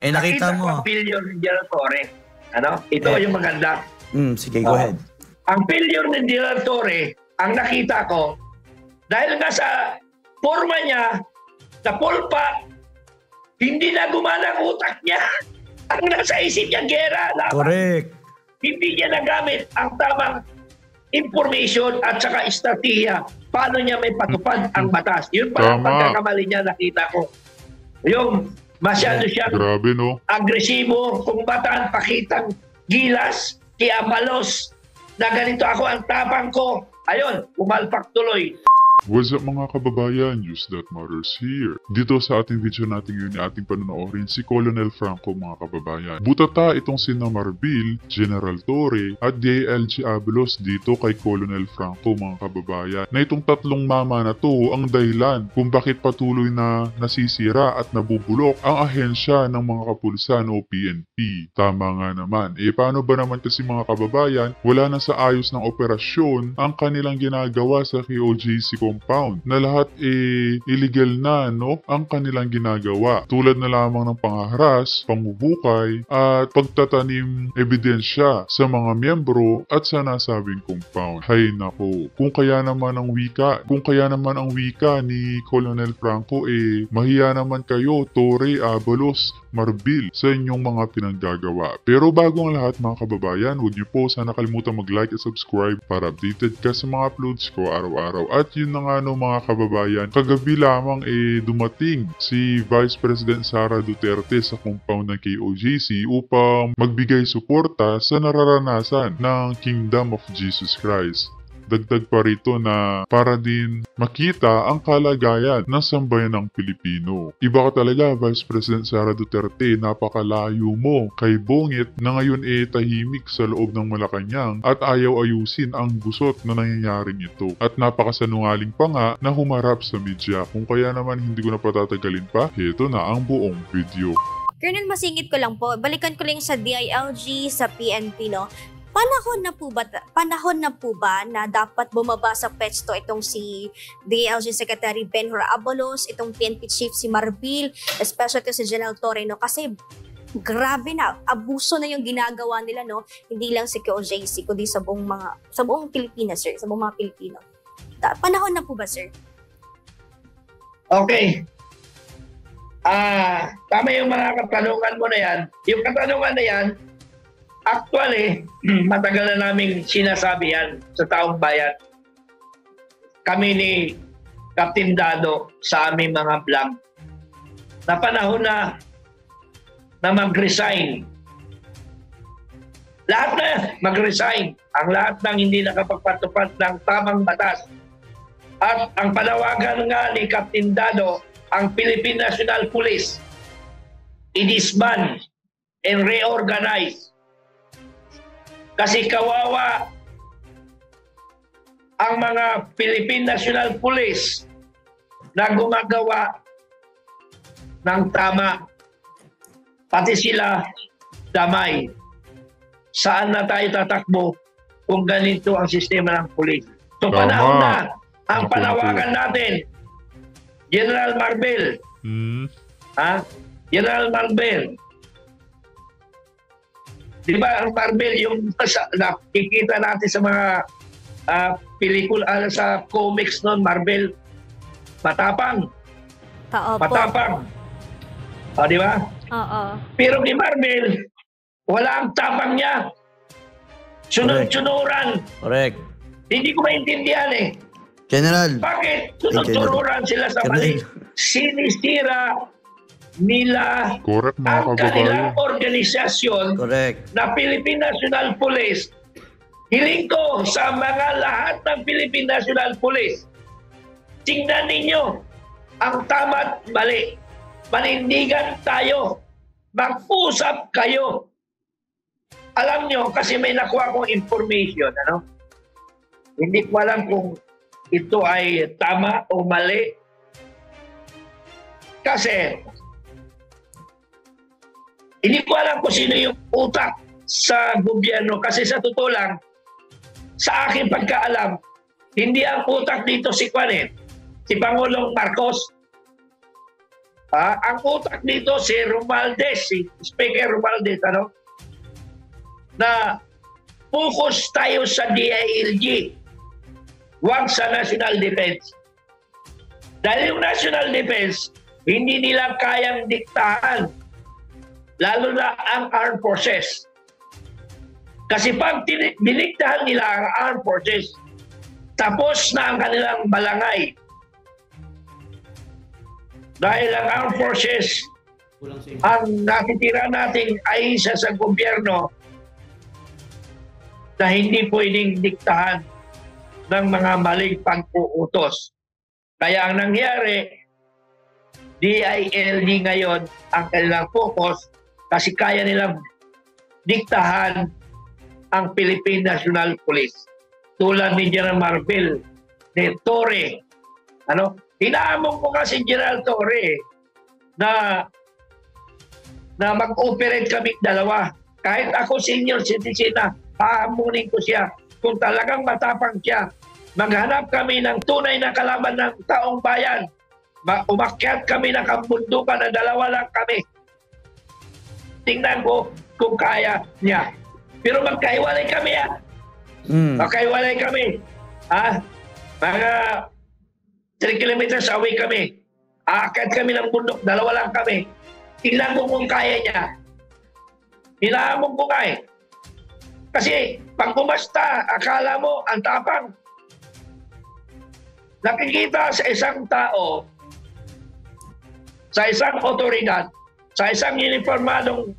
nakita mo. Ko ang failure ni General Torre. Ano? Ito yung maganda. Sige, go ahead. Ang failure ni General Torre, ang nakita ko, dahil nga sa forma niya, sa pulpa, hindi na gumana ang utak niya. Ang nasa isip niya, gera. Correct. Hindi niya nagamit ang tamang information at saka estratehiya. Paano niya may patupad ang batas. Yun pa ang pagkakamali niya, nakita ko. Yung masyado siyang agresibo, kumbatan, pakitang gilas, kiamalos, na ganito ako ang tapang ko. Ayun, pumalpak tuloy. What's up mga kababayan, News That Matters here. Dito sa ating video natin ngayon ating panonoorin si Colonel Franco mga kababayan. Butata itong sina Marbil, General Torre at DILG Abelos dito kay Colonel Franco mga kababayan. Na itong tatlong mama na to ang dahilan kung bakit patuloy na nasisira at nabubulok ang ahensya ng mga kapulisan o PNP. Tama nga naman. Paano ba naman kasi mga kababayan, wala na sa ayos ng operasyon ang kanilang ginagawa sa KOJC compound na lahat illegal na ang kanilang ginagawa. Tulad na lamang ng pangaharas, pangubukay at pagtatanim ebidensya sa mga miyembro at sa nasabing compound. Hay nako, kung kaya naman ang wika ni Colonel Franco mahiya naman kayo, Torre, Abalos, Marbil sa inyong mga pinanggagawa. Pero bago ang lahat mga kababayan, huwag niyo po sana kalimutan mag-like at subscribe para updated ka sa mga uploads ko araw-araw. At yun na nga mga kababayan, kagabi lamang dumating si Vice President Sara Duterte sa compound ng KOJC upang magbigay suporta sa nararanasan ng Kingdom of Jesus Christ. Dagdag pa rito na para din makita ang kalagayan ng sambayan ng Pilipino. Iba ka talaga, Vice President Sara Duterte, napakalayo mo kay Bongit na ngayon tahimik sa loob ng Malacanang at ayaw ayusin ang gusot na nangyayaring ito. At napakasanungaling pa nga na humarap sa media. Kung kaya naman hindi ko na patatagalin pa, ito na ang buong video. Colonel, masingit ko lang po. Balikan ko lang sa DILG, sa PNP, no? Panahon na po ba na dapat bumaba sa pwesto itong si DILG Secretary Benhur Abalos, itong PNP Chief si Marbil, especially to si General Torre, no? Kasi grabe na, abuso na yung ginagawa nila, no? Hindi lang sa KOJC, kundi sa buong Pilipinas, sir, sa buong mga Pilipino. Panahon na po ba, sir? Okay. Tama yung mga katanungan mo na yan. Yung katanungan na yan, actually, matagal na namin sinasabi yan sa taong bayan. Kami ni Captain Dado sa aming mga vlog na panahon na mag-resign. Lahat na mag-resign. Ang lahat ng hindi nakapagpatupad ng tamang batas. At ang panawagan nga ni Captain Dado, ang Philippine National Police i-disband and reorganize. Kasi kawawa ang mga Philippine National Police na gumagawa ng tama. Pati sila damay. Saan na tayo tatakbo kung ganito ang sistema ng police? So panahon na ang panawagan natin, General Marbil. General Marbil. Di ba ang Marbil, yung nakikita natin sa mga pelikula, sa comics noon, Marbil, matapang. Matapang. O, di ba? Oo. Pero ni Marbil, wala ang tapang niya. Sunod-sunuran. Correct. Hindi ko maintindihan General. Bakit sunod-sunuran sila sa mali? Sinisira nila ang kanilang organisasyon na Philippine National Police. Hiling ko sa mga lahat ng Philippine National Police, tingnan ninyo ang tama't mali. Panindigan tayo. Mag-usap kayo. Alam nyo, kasi may nakuha akong information, hindi ko alam kung ito ay tama o mali. Kasi hindi ko alam kung sino yung utak sa gobyerno. Kasi sa totoo lang, sa aking pagkaalam, hindi ang utak dito si Pangulong Marcos. Ang utak dito si Romualdez, si Speaker Romualdez, na focus tayo sa DILG, huwag sa National Defense. Dahil yung National Defense, hindi nila kayang diktahan, lalo na ang armed forces. Kasi pag diniktahan nila ang armed forces, tapos na ang kanilang balangay. Dahil ang armed forces, ang nakitira natin ay isa sa gobyerno na hindi pwedeng diktahan ng mga maling pang-uutos. Kaya ang nangyari, DILG ngayon ang kanilang focus kasi kaya nilang diktahan ang Philippine National Police. Tulad ni General Marbil, ni Torre. Hinahamon ko kasi General Torre na mag-operate kami dalawa. Kahit ako senior citizen na, pahamunin ko siya. Kung talagang matapang siya, maghanap kami ng tunay na kalaban ng taong bayan. Umakyat kami ng kabundukan na dalawa lang kami. Tingnan ko kung kaya niya. Pero magkaiwalay kami Magkaiwalay kami. Mga 3 kilometers away kami. Aakyat kami ng bundok, dalawa lang kami. Tingnan ko kung kaya niya. Hinahamon ko nga Kasi pag umasta, akala mo ang tapang. Nakikita sa isang tao, sa isang otoridad, sa isang uniformadong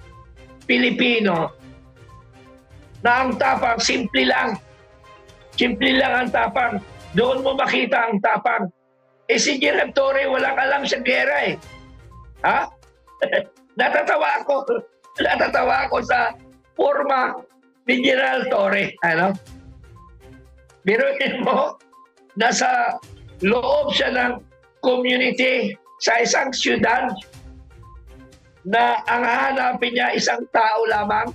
Pilipino, na ang tapang, simple lang. Simple lang ang tapang. Doon mo makita ang tapang. Si General Torre, walang alam sa gera Natatawa ako sa forma ni General Torre. Biruin mo, nasa loob siya ng community sa isang syudad na ang hahanapin niya isang tao lamang.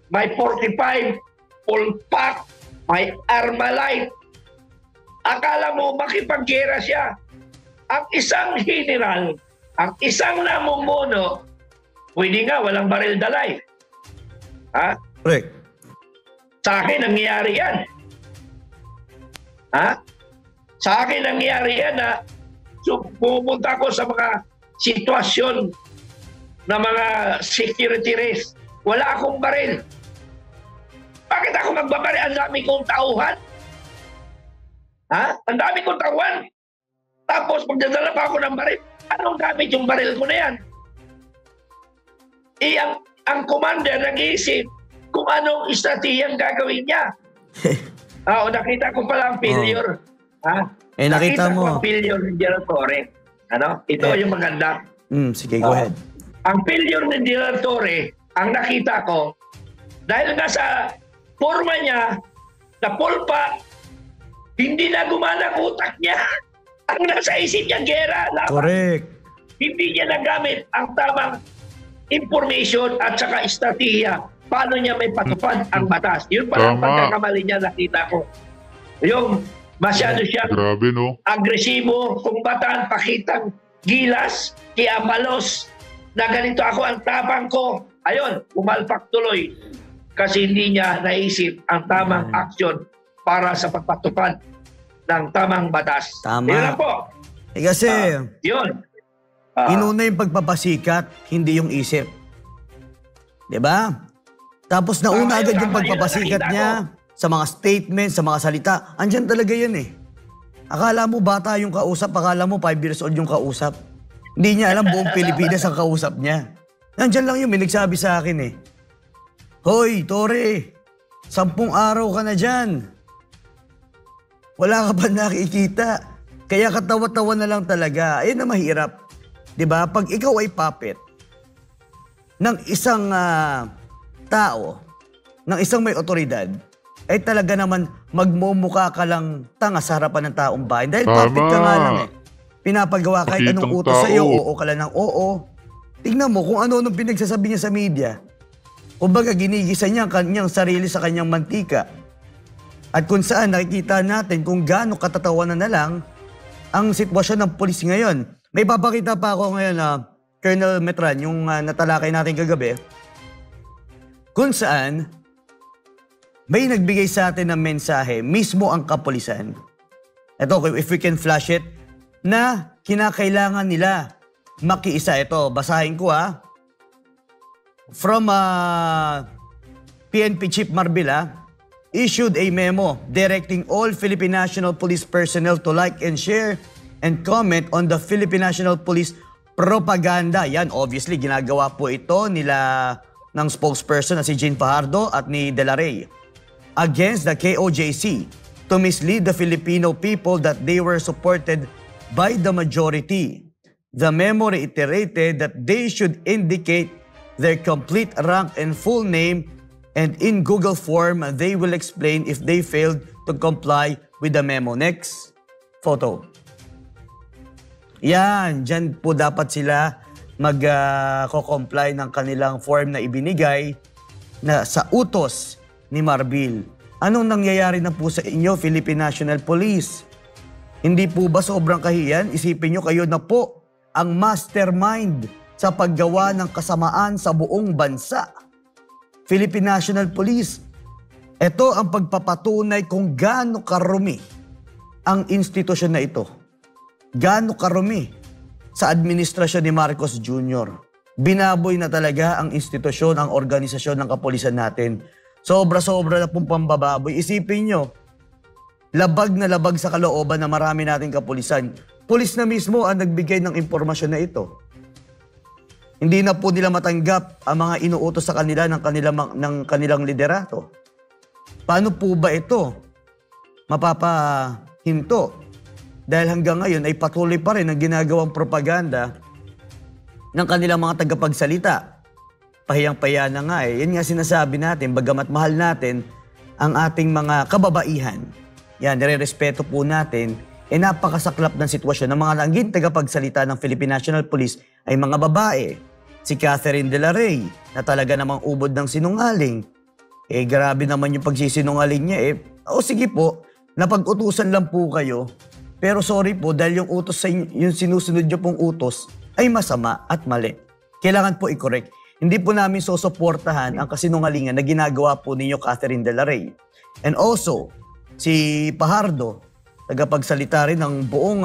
May 45, full pack, may Armalite. Akala mo makipaggera siya. Ang isang general, ang isang namumuno, pwede nga walang baril dalay. Correct. Sa akin nangyayari yan. Sa akin nangyayari yan na pumunta ko sa mga sitwasyon na mga security risk. Wala akong baril. Bakit ako magbabaril? Ang dami kong tauhan. Ang dami kong tauhan. Tapos magdadala pa ako ng baril. Anong gamit yung baril ko na yan? Ang commander nag-iisip kung anong estratehiyang gagawin niya. Nakita ko pala ang failure. Nakita mo. Ko ang failure ni General Torre. Ito yung maganda. Sige, go ahead. Ang failure ni General Torre, ang nakita ko, dahil nga sa forma niya, na pulpa, hindi na gumana utak niya. Ang nasa isip niya, gera. Correct. Hindi niya nagamit ang tamang information at saka estratehiya. Paano niya may patupad ang batas. Yun pala ang pagkakamali niya, nakita ko. Yung masyado siyang agresibo, kumbatan, pakitang gilas, kiamalos, na ganito ako ang tapang ko. Ayun, umalpak tuloy. Kasi hindi niya naisip ang tamang aksyon para sa pagpatupad ng tamang batas. Tama. Yun lang po. Kasi, yun. inuna yung pagpapasikat, hindi yung isip. Diba? Tapos nauna agad yung pagpapasikat niya sa mga statements, sa mga salita. Andyan talaga yun Akala mo bata yung kausap, akala mo 5 years old yung kausap. Hindi niya alam buong Pilipinas ang kausap niya. Nandyan lang yun, may nagsabi sa akin Hoy, Torre, 10 araw ka na dyan. Wala ka pa nakikita. Kaya katawa-tawa na lang talaga. Ayun na mahirap. Diba? Pag ikaw ay puppet ng isang tao, ng isang may otoridad, ay talaga naman magmumukha ka lang tanga sa harapan ng taong bayan. Dahil puppet ka nga lang Pinapagawa kahit anong utos sa'yo, oo ka lang ng oo. Tingnan mo kung ano-anong pinagsasabi niya sa media. Kumbaga ginigisa niya ang kanyang sarili sa kanyang mantika. At kung saan nakikita natin kung gaano katatawanan na lang ang sitwasyon ng pulis ngayon. May papakita pa ako ngayon na Colonel Metran, yung natalakay natin kagabi, kung saan may nagbigay sa atin ng mensahe, mismo ang kapulisan. Ito, if we can flash it, na kinakailangan nila makiisa. Ito, basahin ko From PNP Chief Marbila, issued a memo directing all Philippine National Police personnel to like and share and comment on the Philippine National Police propaganda. Yan, obviously, ginagawa po ito nila ng spokesperson na si Jean Fajardo at ni De La Rey against the KOJC to mislead the Filipino people that they were supported by the majority. The memo reiterated that they should indicate their complete rank and full name, and in Google form, they will explain if they failed to comply with the memo. Next photo. Yan, dyan po dapat sila mag-comply ng kanilang form na ibinigay na sa utos ni Marbil. Anong nangyayari na po sa inyo, Philippine National Police? Hindi po ba sobrang kahiyan? Isipin nyo kayo na po ang mastermind sa paggawa ng kasamaan sa buong bansa. Philippine National Police, ito ang pagpapatunay kung gaano karumi ang institusyon na ito. Gaano karumi sa administrasyon ni Marcos Jr. Binaboy na talaga ang institusyon, ang organisasyon ng kapulisan natin. Sobra-sobra na pong pambababoy. Isipin nyo, labag na labag sa kalooban na marami nating kapulisan. Pulis na mismo ang nagbigay ng impormasyon na ito. Hindi na po nila matanggap ang mga inuutos sa kanila ng kanilang liderato. Paano po ba ito mapapahinto? Dahil hanggang ngayon ay patuloy pa rin ang ginagawang propaganda ng kanilang mga tagapagsalita. Pahiyang-pahiya na nga eh. Yan nga sinasabi natin, bagamat mahal natin ang ating mga kababaihan. Yan, nire-respeto po natin. Napakasaklap ng sitwasyon ng mga naging tagapagsalita ng Philippine National Police ay mga babae. Si Catherine De La Rey, na talaga namang ubod ng sinungaling. Grabe naman yung pagsisinungaling niya sige po, napag-utusan lang po kayo. Pero sorry po, dahil yung utos sa inyo, yung sinusunod niyo pong utos ay masama at mali. Kailangan po i-correct. Hindi po namin susuportahan ang kasinungalingan na ginagawa po ninyo, Catherine De La Rey. And also, si Fajardo, tagapagsalita rin ng buong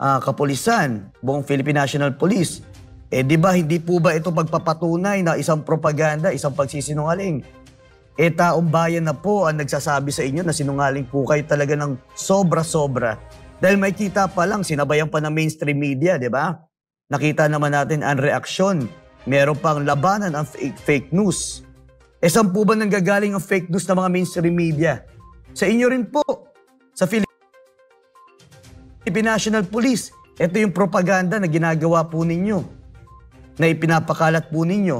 kapulisan, buong Philippine National Police. Di ba, hindi po ba ito pagpapatunay na isang propaganda, isang pagsisinungaling? Taong bayan na po ang nagsasabi sa inyo na sinungaling po kayo talaga ng sobra-sobra. Dahil may kita pa lang, sinabayan pa ng mainstream media, di ba? Nakita naman natin ang reaksyon. Meron pang labanan ang fake news. Saan po ba nanggagaling ang fake news ng mga mainstream media? Sa inyo rin po. Sa Philippine National Police. Ito yung propaganda na ginagawa po ninyo. Na ipinapakalat po ninyo.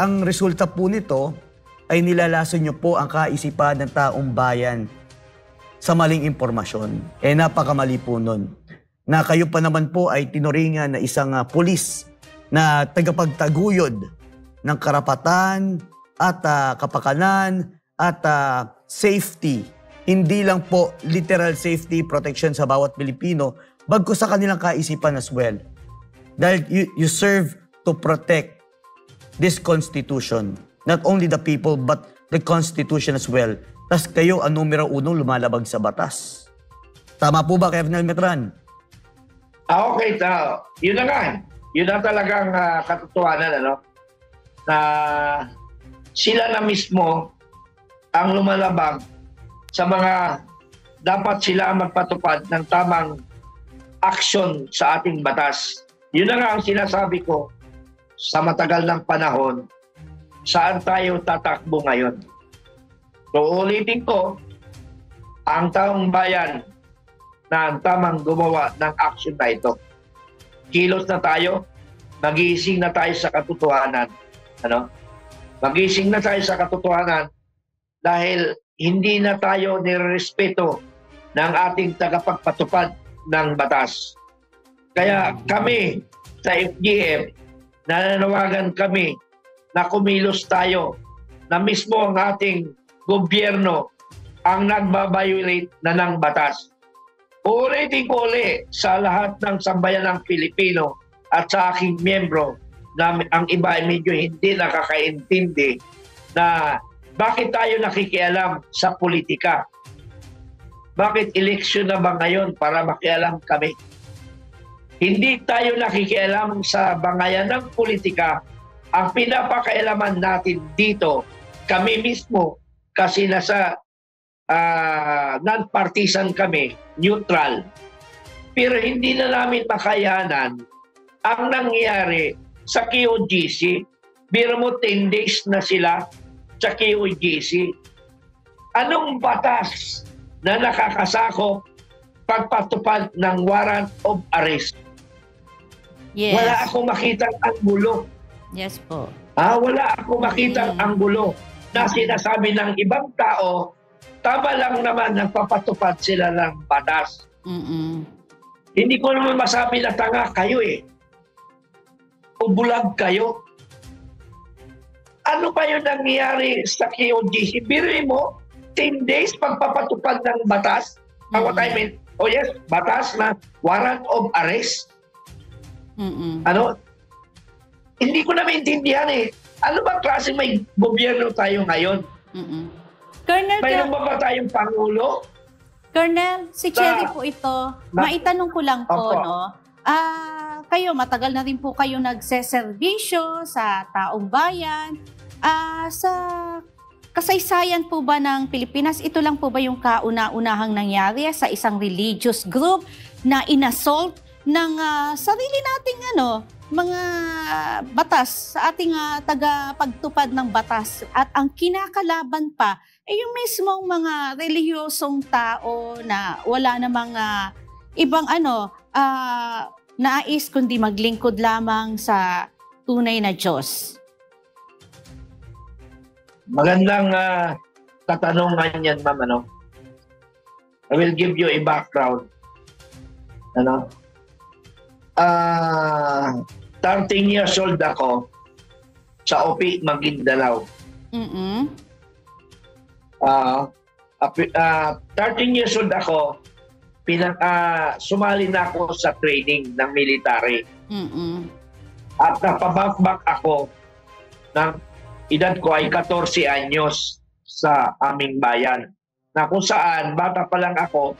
Ang resulta po nito ay nilalason nyo po ang kaisipan ng taong bayan sa maling impormasyon. Napakamali po nun. Na kayo pa naman po ay tinuringan na isang pulis na tagapagtaguyod ng karapatan at kapakanan at safety. Hindi lang po literal safety, protection sa bawat Pilipino, bagkus sa kanilang kaisipan as well. Dahil you serve to protect this Constitution. Not only the people, but the Constitution as well. Tas kayo ang numero 1 lumalabag sa batas. Tama po ba, Colonel Metran? Okay, yun na nga. Yun na talagang katotohanan, na sila na mismo ang lumalabag sa mga dapat sila ang magpatupad ng tamang aksyon sa ating batas. Yun na nga ang sinasabi ko sa matagal ng panahon, saan tayo tatakbo ngayon. So ulitin ko, ang taong bayan na ang tamang gumawa ng aksyon na ito. Kilos na tayo, magising na tayo sa katotohanan. Magising na tayo sa katotohanan dahil hindi na tayo nirespeto ng ating tagapagpatupad ng batas. Kaya kami sa FGF, nananawagan kami na kumilos tayo na mismo ang ating gobyerno ang nagbabiolate na ng batas. Uulitin ko ulit sa lahat ng sambayanang Pilipino at sa aking miyembro na ang iba ay medyo hindi nakakaintindi na bakit tayo nakikialam sa politika. Bakit eleksyon na ba ngayon para makialam kami? Hindi tayo nakikialam sa bangayan ng politika. Ang pinapakailaman natin dito, kami mismo, kasi nasa non-partisan kami, neutral. Pero hindi na namin makayanan ang nangyari sa QGC. Biro mo 10 days na sila sa QGC. Anong batas na nakakasakop pagpatupad ng warrant of arrest? Yes. Wala akong makitang anggulo. Yes po. Wala akong makitang anggulo na sinasabi ng ibang tao, tama lang naman nagpapatupad sila ng batas. Hindi ko naman masabi na tanga kayo eh. O bulag kayo. Ano ba yung nangyayari sa QGC? Biruin mo, 10 days pagpapatupad ng batas. What I mean, oh yes, batas na warrant of arrest. Ano? Hindi ko na maintindihan eh. Ano ba klase may gobyerno tayo ngayon? Colonel, mayroon ba tayong Pangulo? Colonel, si Cherry po ito. Maitanong ko lang po, no? Kayo, matagal na rin po kayo nagseserbisyo sa taong bayan. Sa kasaysayan po ba ng Pilipinas, ito lang po ba yung kauna-unahang nangyari sa isang religious group na inassault ng sarili nating mga batas, sa ating tagapagtupad ng batas, at ang kinakalaban pa ay yung mismong mga relihiyosong tao na wala namang ibang nais kundi maglingkod lamang sa tunay na Diyos? Magandang katanungan yan, ma'am. I will give you a background. 13 years old ako sa OP Maguindanao. 13 years old ako, sumali na ako sa training ng military. At napabakbak ako ng edad ko ay 14 anyos sa aming bayan. Na kung saan, bata pa lang ako,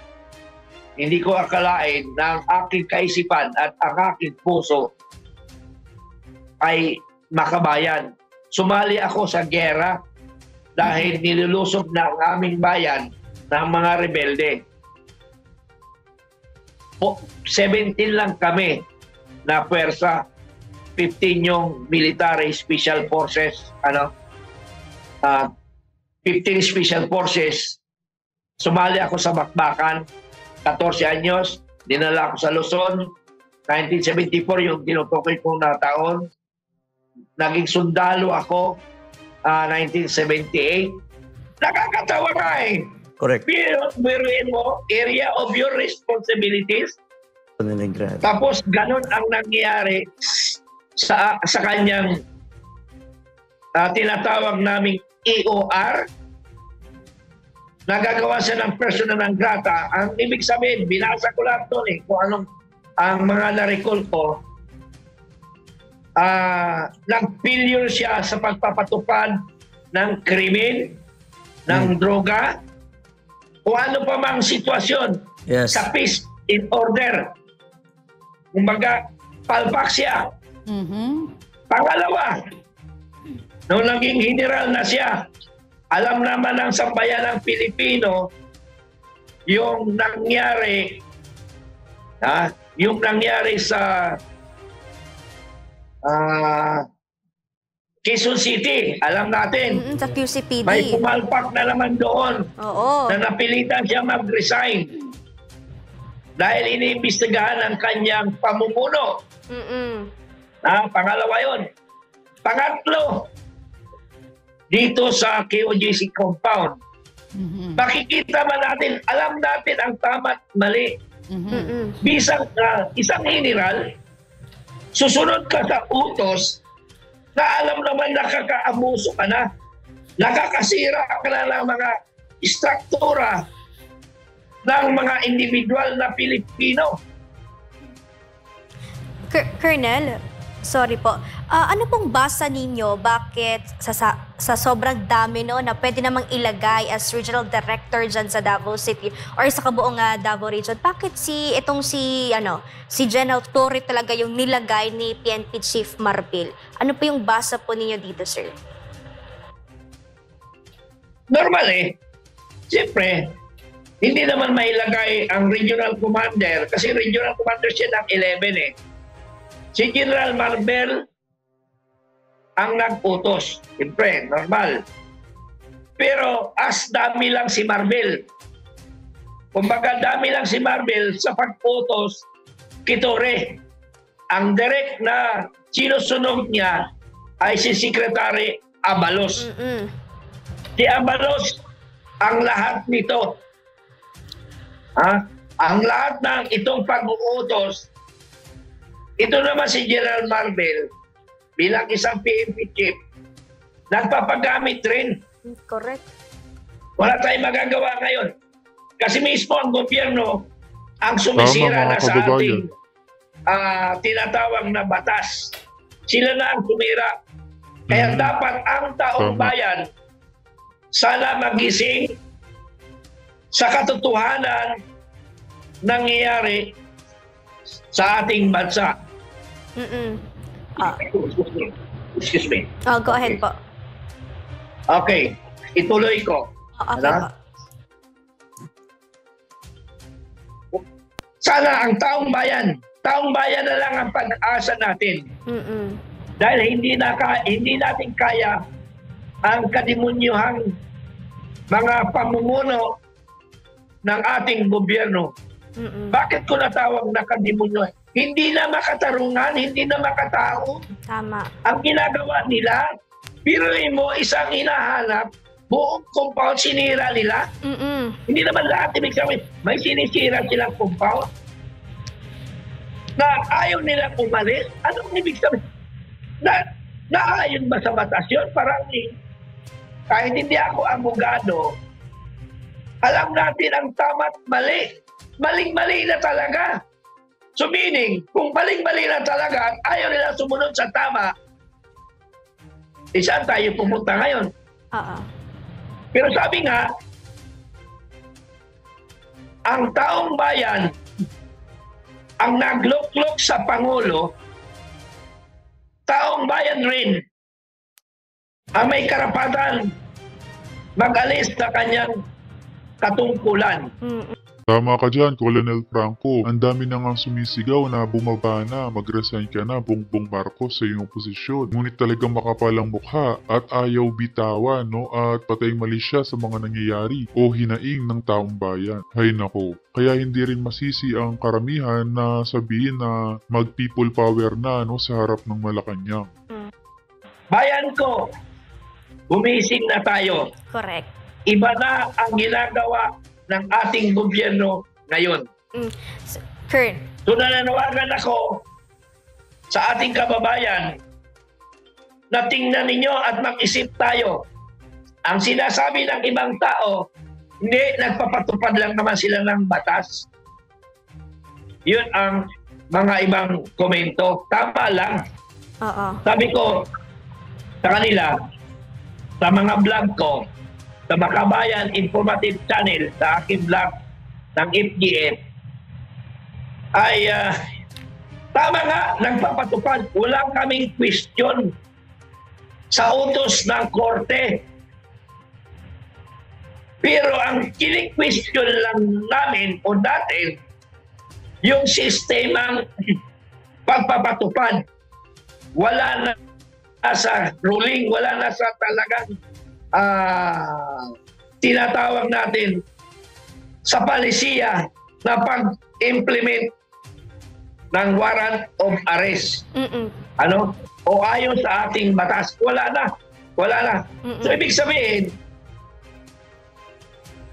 hindi ko akalain na ang aking kaisipan at ang aking puso ay makabayan. Sumali ako sa gera dahil nilulusob na ang aming bayan ng mga rebelde. 17 lang kami na puwersa, 15 yung military special forces, 15 special forces. Sumali ako sa bakbakan, 14 anyos, dinala ako sa Luzon, 1974 yung tinutukoy kong na taon. Naging sundalo ako, 1978. Nakakatawa ka eh. Correct. Biruin mo, area of your responsibilities. Tapos ganun ang nangyayari sa kanyang tinatawag naming EOR. Nagagawa siya ng persona non grata. Ang ibig sabihin, binasa ko lahat doon eh, kung anong ang mga na-recall ko. Nag-failure siya sa pagpapatupad ng krimen, ng droga, o ano pa mang sitwasyon sa peace in order. Kumbaga, palpak siya. Pangalawa, nung naging general na siya, alam naman ng sambayan ng Pilipino yung nangyari sa Quezon City. Alam natin. Sa QCPD. May pumalpak na naman doon. Oo. Na napilitan siya mag-resign dahil iniimbestigahan ang kanyang pamumuno. Pangalawa yun. Pangatlo, dito sa QGC compound, makikita man natin, alam natin ang tama at mali. Bisang isang general, susunod ka sa utos na alam naman nakakaabuso ka na, nakakasira ka na ng mga istruktura ng mga individual na Pilipino. Colonel, sorry po. Ano pong basa ninyo bakit sa sobrang dami no na pwede namang ilagay as regional director dyan sa Davao City or sa kabuong Davao Region, bakit si General Torre talaga yung nilagay ni PNP Chief Marbil? Ano po yung basa po ninyo dito, sir? Normal Siyempre, hindi naman mailagay ang regional commander kasi regional commander siya ng 11 Si General Marbil ang nag-utos. Siyempre, normal. Pero as dami lang si Marbil. Kumbaga dami lang si Marbil sa pag-utos kay Torre. Ang direct na sinusunod niya ay si Secretary Abalos. Si Abalos ang lahat nito. Ang lahat ng itong pag-uutos, ito naman si General Marbil bilang isang PNP chief, nagpapagamit rin. Correct. Wala tayong magagawa ngayon. Kasi mismo ang gobyerno ang sumisira na sa ating tinatawag na batas. Sila na ang sumira. Kaya dapat ang taong bayan sana magising sa katotohanan nangyayari sa ating bansa. Excuse me. Go ahead po. Okay, ituloy ko. Okay po. Sana ang taong bayan na lang ang pag-asa natin. Dahil hindi natin kaya ang kadimunyuhang mga pamumuno ng ating gobyerno. Bakit ko natawag na kadimonyo? Hindi na makatarungan, hindi na makatao. Tama. Ang ginagawa nila, biruin mo isang hinahanap, buong compound sinira nila. Hindi naman lahat ibig sabihin, may sinisira silang compound na ayaw nilang umalis. Anong ibig sabihin? Naayon ba sa batas yun? Parang kahit hindi ako abogado, alam natin ang tama't mali. Maling-mali na talaga. So meaning, kung maling-mali na talaga, ayaw nila sumunod sa tama, saan tayo pumunta ngayon? Pero sabi nga, ang taong bayan, ang nagluklok sa Pangulo, taong bayan rin, ang may karapatan mag-alis sa kanyang katungkulan. Tama ka dyan, Colonel Franco. Ang dami na nga sumisigaw na bumaba na, mag-resign ka na, Bongbong Marcos sa iyong posisyon. Ngunit talagang makapalang mukha at ayaw bitawan, no? At patay mali siya sa mga nangyayari o hinaing ng taong bayan. Hay nako, kaya hindi rin masisi ang karamihan na sabihin na mag-people power na, no, sa harap ng Malacanang. Bayan ko, gumising na tayo. Correct. Iba na ang ginagawa ng ating gobyerno ngayon. Kern. So nananawagan ako sa ating kababayan na tingnan ninyo at mag-isip tayo. Ang sinasabi ng ibang tao, hindi, nagpapatupad lang naman sila ng batas. Yun ang mga ibang komento. Tama lang. Sabi ko sa kanila, sa mga vlog ko, sa Makabayan Informative Channel, sa aking vlog ng FGF, ay tama nga, nagpapatupad. Wala kaming question sa utos ng korte. Pero ang kini-question lang namin o natin, yung sistemang pagpapatupad. Wala na sa ruling, wala na sa talagang tinatawag natin sa palisiya na pag-implement ng warrant of arrest. Ano? O ayon sa ating batas. Wala na. Wala na. So, ibig sabihin,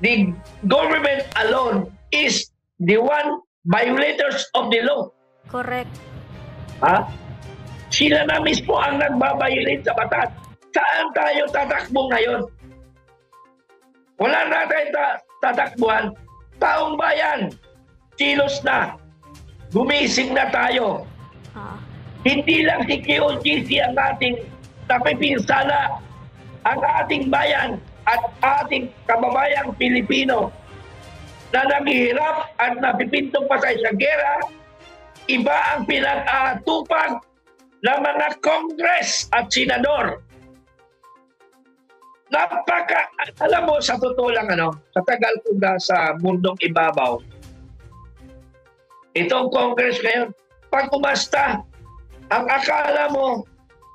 the government alone is the one violators of the law. Correct. Sila na mismo ang nagbabiolate sa batas. Saan tayo tatakbo ngayon? Wala na tayo tatakbuhan. taong bayan, kilos na. Gumising na tayo. Hindi lang si QGC ang ating napipinsala, ang ating bayan at ating kababayang Pilipino na naghihirap at napipintong patay sa gera. Iba ang pinag-aatupag ng mga Congress at Senador. Alam mo, sa totoo lang, sa tagal ko na sa mundong ibabaw, itong Congress ngayon, pag umasta, ang akala mo,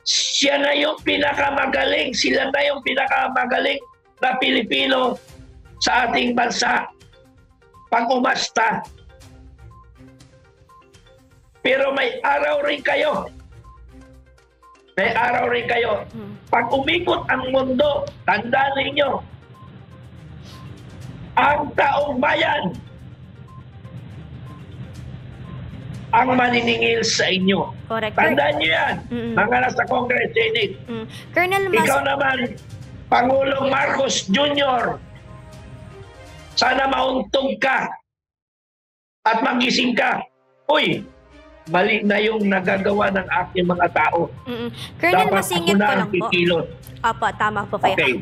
siya na yung pinakamagaling, sila na yung pinakamagaling na Pilipino sa ating bansa. Pag umasta. Pero may araw rin kayo. May araw rin kayo. Pag umikot ang mundo, tandaan ninyo, ang taong bayan ang maniningil sa inyo. Correct. Tandaan nyo yan, mga nasa Congress, Senate. Colonel Mas... Ikaw naman, Pangulong Marcos Jr., sana mauntog ka at magising ka. Uy, mali na yung nagagawa ng aking mga tao. Colonel, dapat masingit ako na ko ang lang po. kikilos. Apo, tama po kayo. Okay.